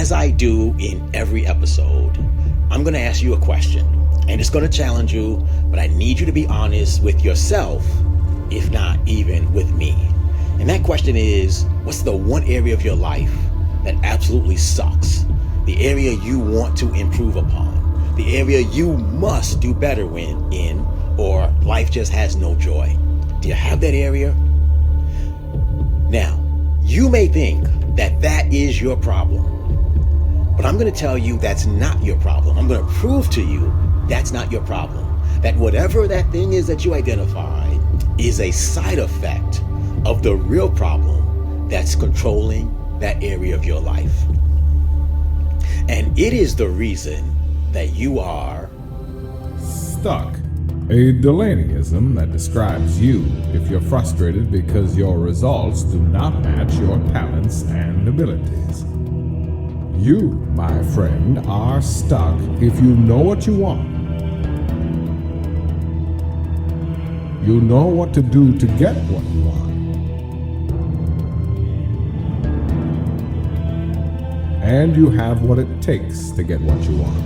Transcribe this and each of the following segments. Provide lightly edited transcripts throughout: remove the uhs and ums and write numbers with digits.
as I do in every episode, I'm going to ask you a question, and it's going to challenge you, but I need you to be honest with yourself, if not even with me. And that question is, what's the one area of your life that absolutely sucks? The area you want to improve upon, the area you must do better in, or life just has no joy. Do you have that area? Now, you may think that that is your problem, but I'm going to tell you that's not your problem. I'm going to prove to you that's not your problem. That whatever that thing is that you identify is a side effect of the real problem that's controlling that area of your life. And it is the reason that you are stuck. A Delaneyism that describes you if you're frustrated because your results do not match your talents and abilities. You, my friend, are stuck if you know what you want. You know what to do to get what you want. And you have what it takes to get what you want.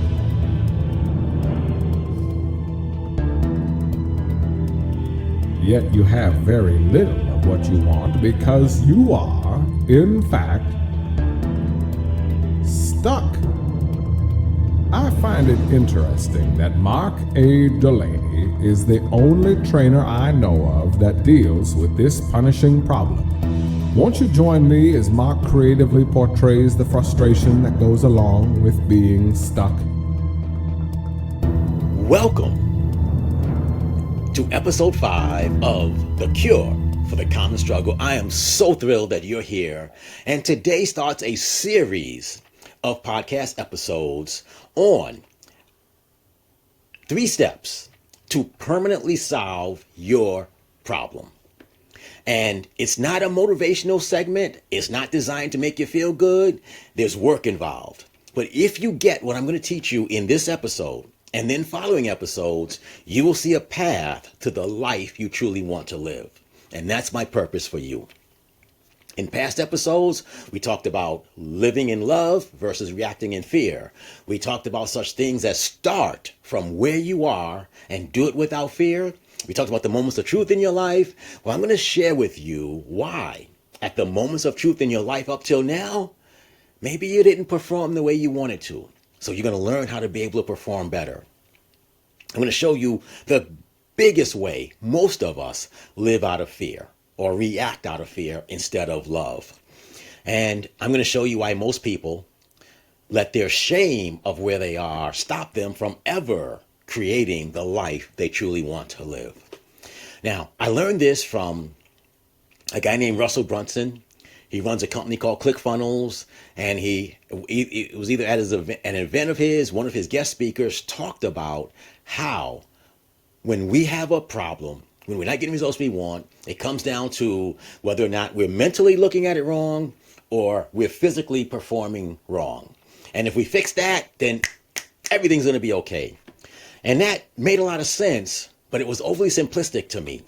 Yet you have very little of what you want because you are, in fact, stuck. I find it interesting that Mark A. Delaney is the only trainer I know of that deals with this punishing problem. Won't you join me as Mark creatively portrays the frustration that goes along with being stuck? Welcome to episode 5 of The Cure for the Common Struggle. I am so thrilled that you're here. And today starts a series of podcast episodes on 3 steps to permanently solve your problem. And it's not a motivational segment. It's not designed to make you feel good. There's work involved. But if you get what I'm going to teach you in this episode, and then following episodes, you will see a path to the life you truly want to live. And that's my purpose for you. In past episodes, we talked about living in love versus reacting in fear. We talked about such things as start from where you are and do it without fear. We talked about the moments of truth in your life. Well, I'm going to share with you why at the moments of truth in your life up till now, maybe you didn't perform the way you wanted to. So you're going to learn how to be able to perform better. I'm going to show you the biggest way most of us live out of fear or react out of fear instead of love. And I'm going to show you why most people let their shame of where they are stop them from ever creating the life they truly want to live. Now, I learned this from a guy named Russell Brunson. He runs a company called ClickFunnels, and it was either at an event of his, one of his guest speakers talked about how when we have a problem, when we're not getting results we want, it comes down to whether or not we're mentally looking at it wrong or we're physically performing wrong. And if we fix that, then everything's going to be okay. And that made a lot of sense, but it was overly simplistic to me.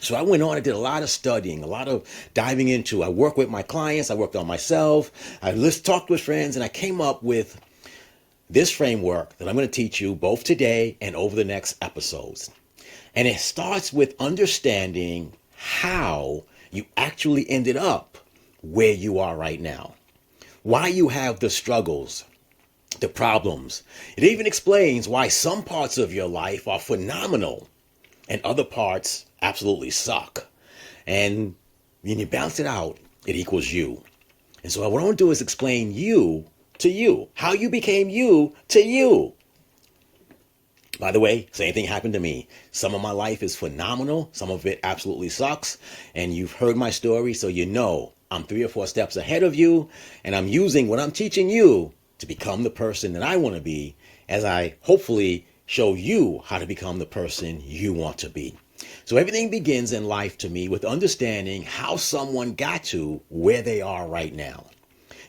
So I went on and did a lot of studying, a lot of diving into. I worked with my clients, I worked on myself, I talked with friends, and I came up with this framework that I'm going to teach you both today and over the next episodes. And it starts with understanding how you actually ended up where you are right now, why you have the struggles, the problems. It even explains why some parts of your life are phenomenal and other parts absolutely suck. And when you balance it out, it equals you. And so what I want to do is explain you to you, how you became you to you. By the way, same thing happened to me. Some of my life is phenomenal. Some of it absolutely sucks. And you've heard my story, so you know I'm 3 or 4 steps ahead of you. And I'm using what I'm teaching you to become the person that I want to be, as I hopefully show you how to become the person you want to be. So everything begins in life to me with understanding how someone got to where they are right now.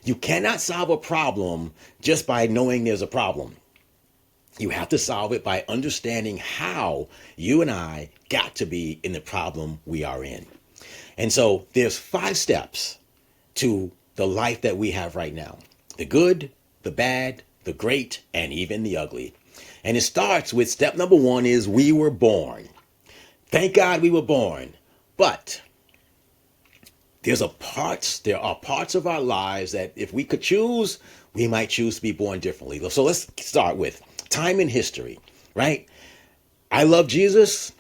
You cannot solve a problem just by knowing there's a problem. You have to solve it by understanding how you and I got to be in the problem we are in. And so there's 5 steps to the life that we have right now. The good, the bad, the great, and even the ugly. And it starts with step number one is we were born. Thank God we were born. But there are parts of our lives that if we could choose, we might choose to be born differently. So let's start with time in history, right? I love Jesus.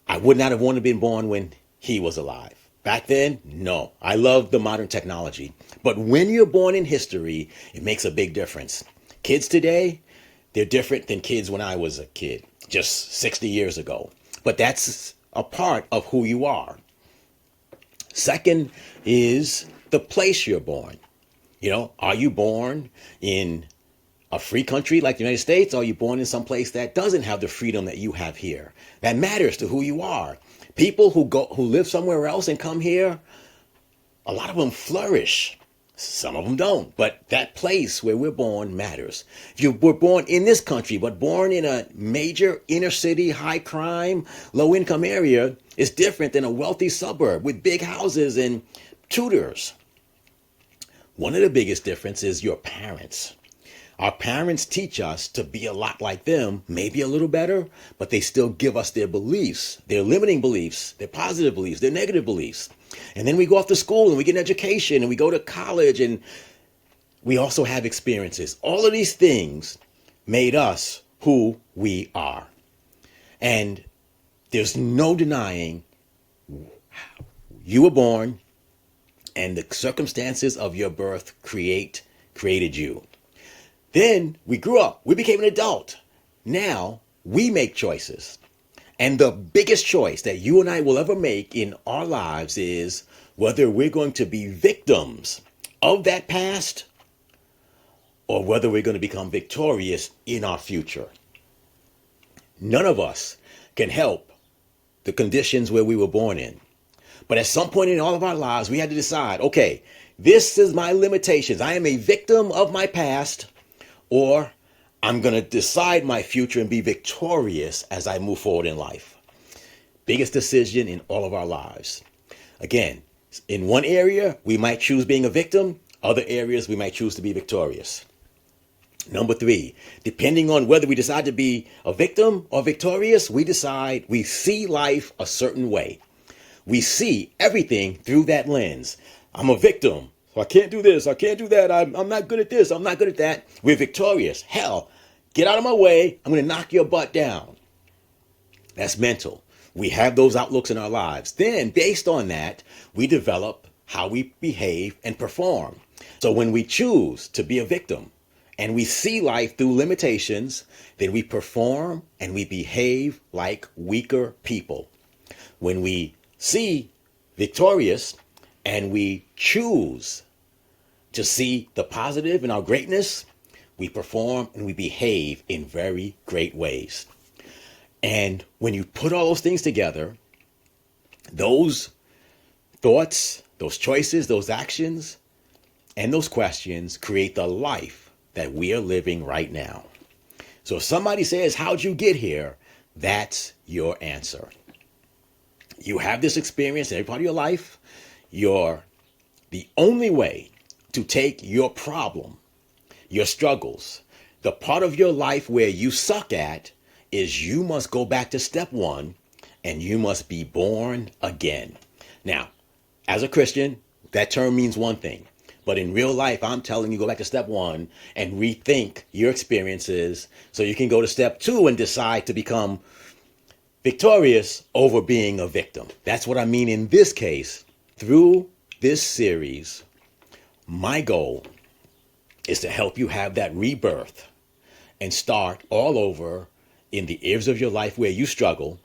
I would not have wanted to be born when he was alive. Back then, no. I love the modern technology. But when you're born in history, it makes a big difference. Kids today, they're different than kids when I was a kid, just 60 years ago. But that's a part of who you are. Second is the place you're born. Are you born in a free country like the United States, or are you born in some place that doesn't have the freedom that you have here? That matters to who you are. People who live somewhere else and come here, a lot of them flourish. Some of them don't, but that place where we're born matters. If you were born in this country, but born in a major inner city, high crime, low income area, it's different than a wealthy suburb with big houses and tutors. One of the biggest differences is your parents. Our parents teach us to be a lot like them, maybe a little better, but they still give us their beliefs, their limiting beliefs, their positive beliefs, their negative beliefs. And then we go off to school and we get an education and we go to college and we also have experiences. All of these things made us who we are. And there's no denying you were born and the circumstances of your birth created you. Then we grew up, we became an adult. Now we make choices. And the biggest choice that you and I will ever make in our lives is whether we're going to be victims of that past or whether we're going to become victorious in our future. None of us can help the conditions where we were born in. But at some point in all of our lives, we had to decide, okay, this is my limitations. I am a victim of my past, or I'm going to decide my future and be victorious as I move forward in life. Biggest decision in all of our lives. Again, in one area, we might choose being a victim. Other areas, we might choose to be victorious. Number 3, depending on whether we decide to be a victim or victorious, we see life a certain way. We see everything through that lens. I'm a victim. So I can't do this. I can't do that. I'm not good at this. I'm not good at that. We're victorious. Hell, get out of my way. I'm going to knock your butt down. That's mental. We have those outlooks in our lives. Then, based on that, we develop how we behave and perform. So when we choose to be a victim and we see life through limitations, then we perform and we behave like weaker people. When we see victorious and we choose to see the positive in our greatness, we perform and we behave in very great ways. And when you put all those things together, those thoughts, those choices, those actions, and those questions create the life that we are living right now. So if somebody says, how'd you get here? That's your answer. You have this experience in every part of your life. The only way to take your problem, your struggles, the part of your life where you suck at, is you must go back to step 1 and you must be born again. Now, as a Christian, that term means one thing. But in real life, I'm telling you, go back to step 1 and rethink your experiences so you can go to step 2 and decide to become victorious over being a victim. That's what I mean in this case. Through this series, my goal is to help you have that rebirth and start all over in the areas of your life where you struggle.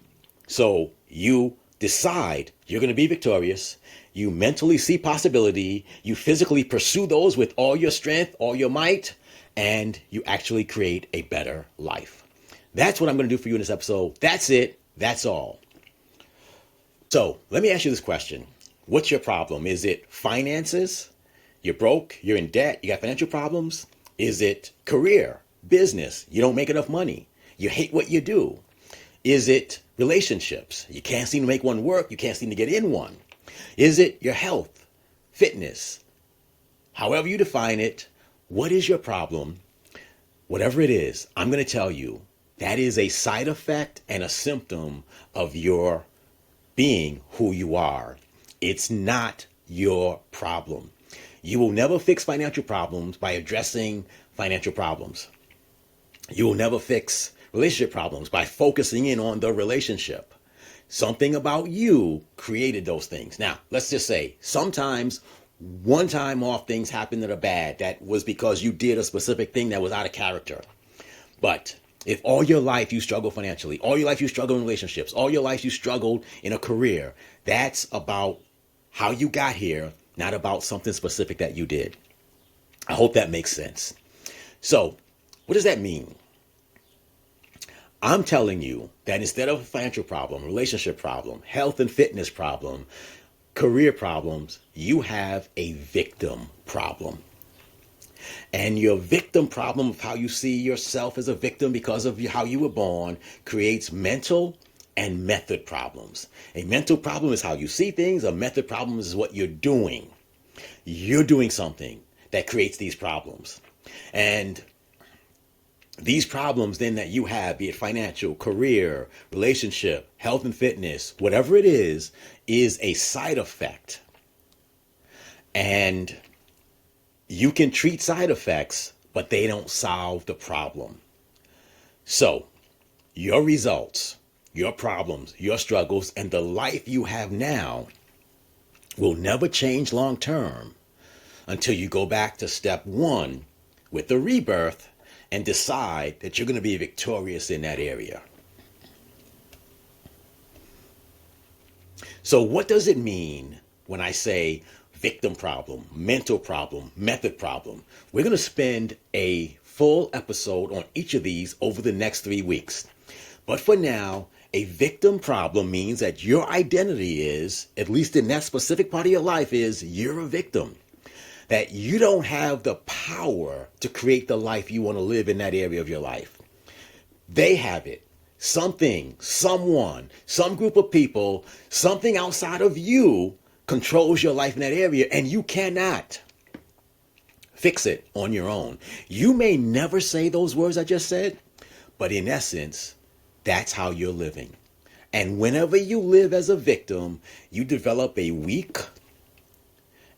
So you decide you're going to be victorious. You mentally see possibility. You physically pursue those with all your strength, all your might, and you actually create a better life. That's what I'm going to do for you in this episode. That's it. That's all. So let me ask you this question. What's your problem? Is it finances? You're broke? You're in debt? You got financial problems? Is it career, business? You don't make enough money. You hate what you do. Is it relationships? You can't seem to make one work. You can't seem to get in one. Is it your health, fitness? However you define it, what is your problem? Whatever it is, I'm going to tell you that is a side effect and a symptom of your being who you are. It's not your problem. You will never fix financial problems by addressing financial problems. You will never fix relationship problems by focusing in on the relationship. Something about you created those things. Now, let's just say sometimes one time off things happen that are bad. That was because you did a specific thing that was out of character. But if all your life you struggle financially, all your life you struggle in relationships, all your life you struggled in a career, that's about how you got here, not about something specific that you did. I hope that makes sense. So, what does that mean? I'm telling you that instead of a financial problem, relationship problem, health and fitness problem, career problems, you have a victim problem. And your victim problem of how you see yourself as a victim because of how you were born creates mental and method problems. A mental problem is how you see things. A method problem is what you're doing. You're doing something that creates these problems. And these problems then that you have, be it financial, career, relationship, health and fitness, whatever it is a side effect. And you can treat side effects, but they don't solve the problem. So your results, your problems, your struggles, and the life you have now will never change long term until you go back to step one with the rebirth and decide that you're going to be victorious in that area. So what does it mean when I say victim problem, mental problem, method problem? We're going to spend a full episode on each of these over the next 3 weeks. But for now, a victim problem means that your identity is, at least in that specific part of your life, is you're a victim. That you don't have the power to create the life you want to live in that area of your life. They have it. Something, someone, some group of people, something outside of you controls your life in that area, and you cannot fix it on your own. You may never say those words I just said, but in essence, that's how you're living. And whenever you live as a victim, you develop a weak,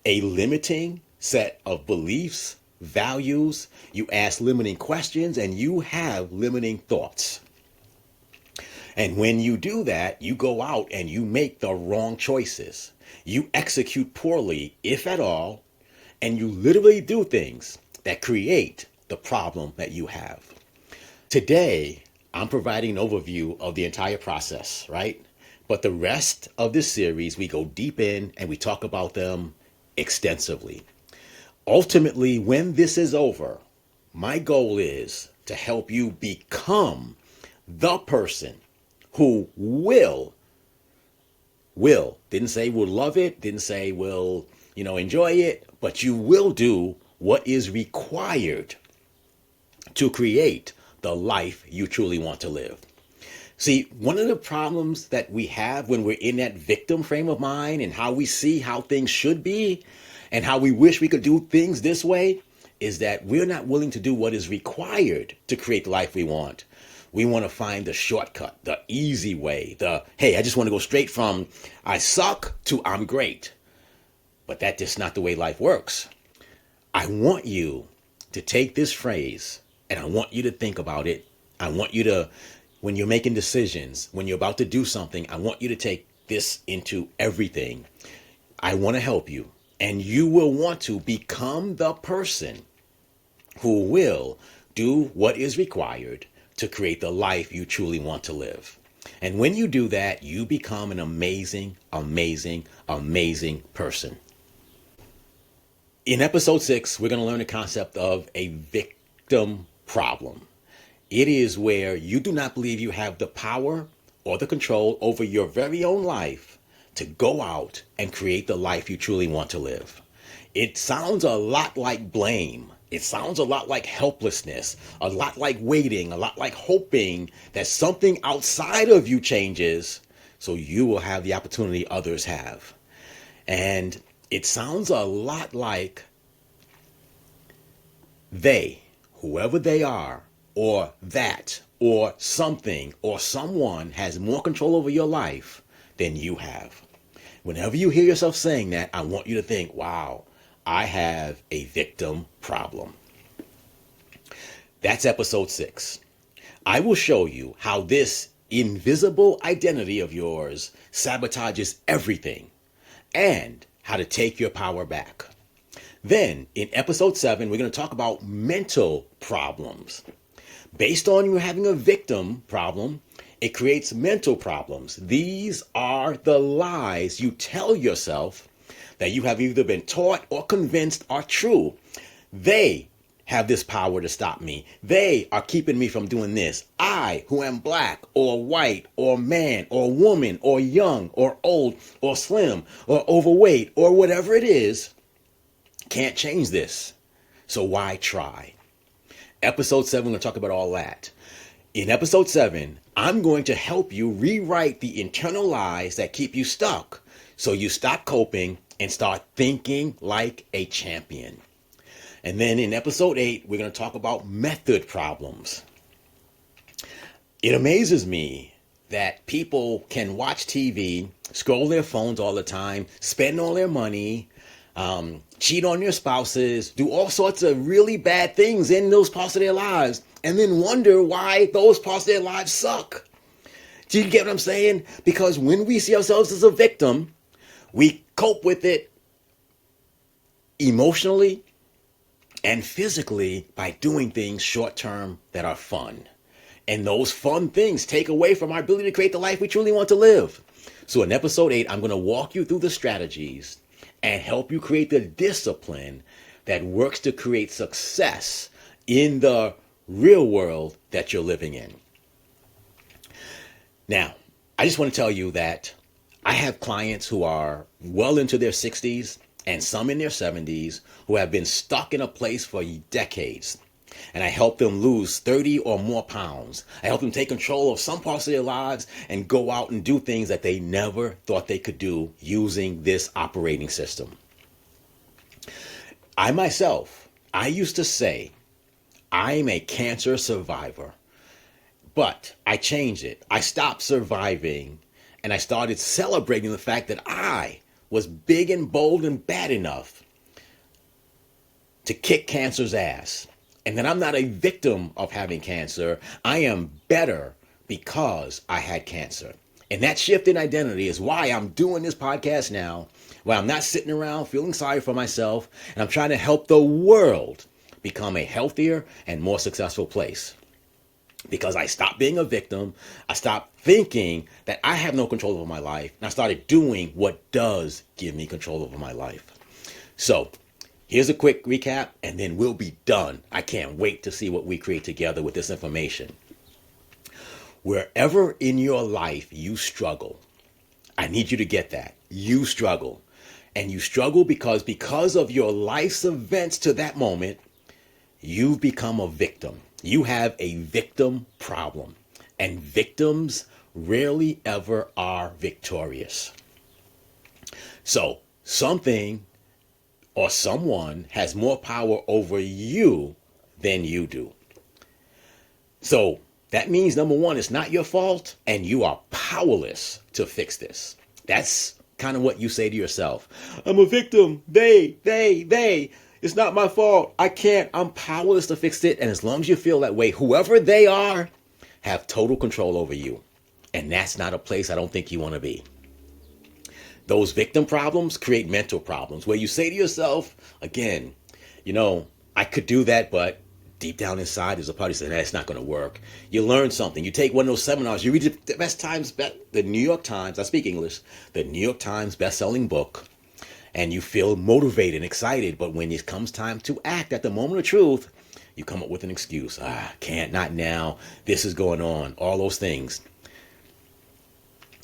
a limiting set of beliefs, values, you ask limiting questions, and you have limiting thoughts. And when you do that, you go out and you make the wrong choices. You execute poorly, if at all, and you literally do things that create the problem that you have. Today, I'm providing an overview of the entire process, right? But the rest of this series, we go deep in and we talk about them extensively. Ultimately, when this is over, my goal is to help you become the person who will, didn't say will love it, didn't say will, enjoy it, but you will do what is required to create the life you truly want to live. See, one of the problems that we have when we're in that victim frame of mind and how we see how things should be and how we wish we could do things this way is that we're not willing to do what is required to create the life we want. We want to find the shortcut, the easy way, hey, I just want to go straight from I suck to I'm great. But that's just not the way life works. I want you to take this phrase and I want you to think about it. I want you to, when you're making decisions, when you're about to do something, I want you to take this into everything. I want to help you. And you will want to become the person who will do what is required to create the life you truly want to live. And when you do that, you become an amazing, amazing, amazing person. In episode 6, we're going to learn the concept of a victim problem. It is where you do not believe you have the power or the control over your very own life to go out and create the life you truly want to live. It sounds a lot like blame. It sounds a lot like helplessness, a lot like waiting, a lot like hoping that something outside of you changes so you will have the opportunity others have. And it sounds a lot like They, whoever they are, or that, or something, or someone has more control over your life than you have. Whenever you hear yourself saying that, I want you to think, wow, I have a victim problem. That's episode 6. I will show you how this invisible identity of yours sabotages everything and how to take your power back. Then in episode 7, we're going to talk about mental problems. Based on you having a victim problem, it creates mental problems. These are the lies you tell yourself that you have either been taught or convinced are true. They have this power to stop me. They are keeping me from doing this. I, who am black or white or man or woman or young or old or slim or overweight or whatever it is, can't change this. So why try? Episode 7, we're going to talk about all that. In episode 7, I'm going to help you rewrite the internal lies that keep you stuck so you stop coping and start thinking like a champion. And then in episode 8, we're going to talk about method problems. It amazes me that people can watch TV, scroll their phones all the time, spend all their money, cheat on their spouses, do all sorts of really bad things in those parts of their lives, and then wonder why those parts of their lives suck. Do you get what I'm saying? Because when we see ourselves as a victim, we cope with it emotionally and physically by doing things short term that are fun. And those fun things take away from our ability to create the life we truly want to live. So in episode 8, I'm going to walk you through the strategies and help you create the discipline that works to create success in the real world that you're living in. Now, I just want to tell you that I have clients who are well into their 60s and some in their 70s who have been stuck in a place for decades. And I help them lose 30 or more pounds. I help them take control of some parts of their lives and go out and do things that they never thought they could do using this operating system. I myself, I used to say, I'm a cancer survivor. But I changed it. I stopped surviving and I started celebrating the fact that I was big and bold and bad enough to kick cancer's ass. And that I'm not a victim of having cancer. I am better because I had cancer. And that shift in identity is why I'm doing this podcast now, why I'm not sitting around feeling sorry for myself, and I'm trying to help the world become a healthier and more successful place. Because I stopped being a victim, I stopped thinking that I have no control over my life, and I started doing what does give me control over my life. So, here's a quick recap, and then we'll be done. I can't wait to see what we create together with this information. Wherever in your life you struggle, I need you to get that. You struggle. And you struggle because of your life's events to that moment, you've become a victim. You have a victim problem. And victims rarely ever are victorious. So, something or someone has more power over you than you do. So that means, number one, it's not your fault and you are powerless to fix this. That's kind of what you say to yourself. I'm a victim. They. It's not my fault. I can't. I'm powerless to fix it. And as long as you feel that way, whoever they are have total control over you. And that's not a place I don't think you want to be. Those victim problems create mental problems where you say to yourself, again, I could do that, but deep down inside, there's a part that says, it's not going to work. You learn something. You take one of those seminars. You read the New York Times, I speak English, the New York Times best-selling book, and you feel motivated and excited. But when it comes time to act at the moment of truth, you come up with an excuse. Can't, not now. This is going on. All those things.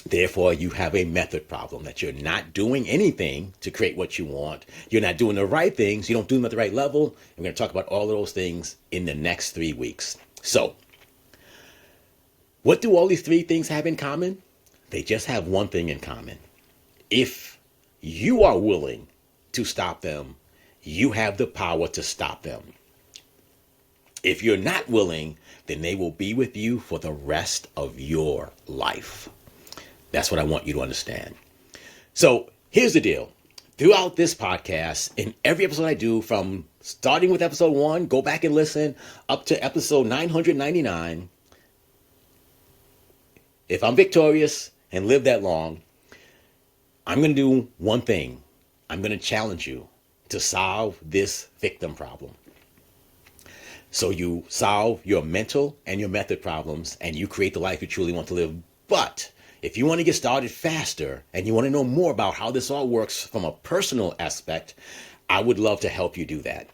Therefore, you have a method problem that you're not doing anything to create what you want. You're not doing the right things. You don't do them at the right level. We're going to talk about all of those things in the next 3 weeks. So, what do all these 3 things have in common? They just have one thing in common. If you are willing to stop them, you have the power to stop them. If you're not willing, then they will be with you for the rest of your life. That's what I want you to understand. So here's the deal. Throughout this podcast, in every episode I do, from starting with episode 1, go back and listen, up to episode 999, if I'm victorious and live that long, I'm going to do one thing. I'm going to challenge you to solve this victim problem. So you solve your mental and your method problems, and you create the life you truly want to live. But if you want to get started faster and you want to know more about how this all works from a personal aspect, I would love to help you do that.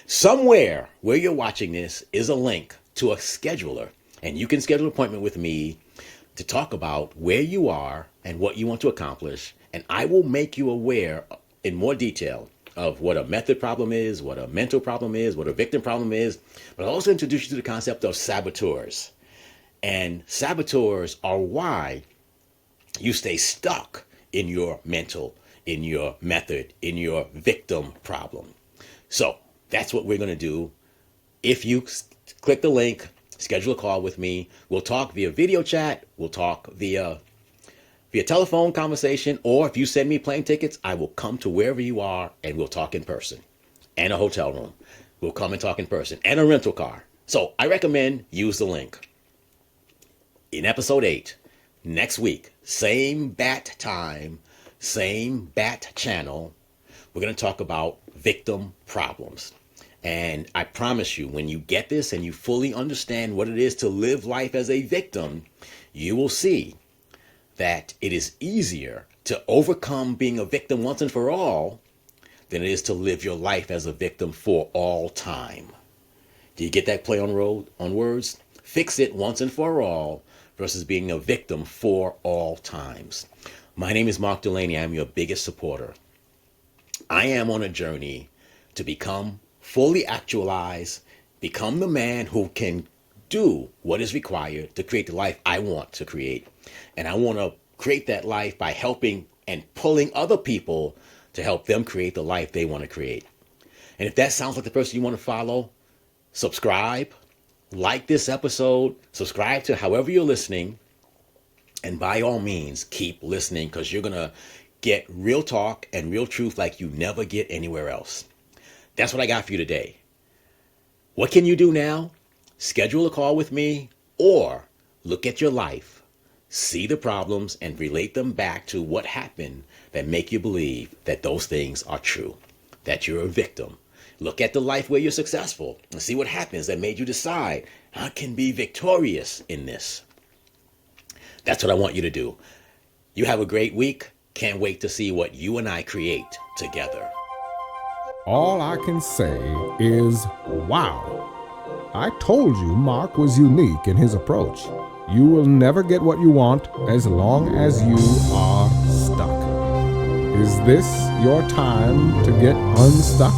Somewhere where you're watching this is a link to a scheduler, and you can schedule an appointment with me to talk about where you are and what you want to accomplish. And I will make you aware in more detail of what a method problem is, what a mental problem is, what a victim problem is, but I'll also introduce you to the concept of saboteurs. And saboteurs are why you stay stuck in your mental, in your method, in your victim problem. So that's what we're going to do. If you click the link, schedule a call with me, we'll talk via video chat, we'll talk via telephone conversation, or if you send me plane tickets, I will come to wherever you are and we'll talk in person. And a hotel room. We'll come and talk in person. And a rental car. So I recommend use the link. In episode 8, next week, same bat time, same bat channel, we're going to talk about victim problems. And I promise you, when you get this and you fully understand what it is to live life as a victim, you will see that it is easier to overcome being a victim once and for all than it is to live your life as a victim for all time. Do you get that play on words? Fix it once and for all versus being a victim for all times. My name is Mark Delaney. I'm your biggest supporter. I am on a journey to become fully actualized, become the man who can do what is required to create the life I want to create. And I want to create that life by helping and pulling other people to help them create the life they want to create. And if that sounds like the person you want to follow, subscribe, like this episode, subscribe to however you're listening, and by all means, keep listening, because you're going to get real talk and real truth like you never get anywhere else. That's what I got for you today. What can you do now? Schedule a call with me, or look at your life, see the problems, and relate them back to what happened that make you believe that those things are true, that you're a victim. Look at the life where you're successful and see what happens that made you decide I can be victorious in this. That's what I want you to do. You have a great week. Can't wait to see what you and I create together. All I can say is, wow. I told you Mark was unique in his approach. You will never get what you want as long as you are stuck. Is this your time to get unstuck?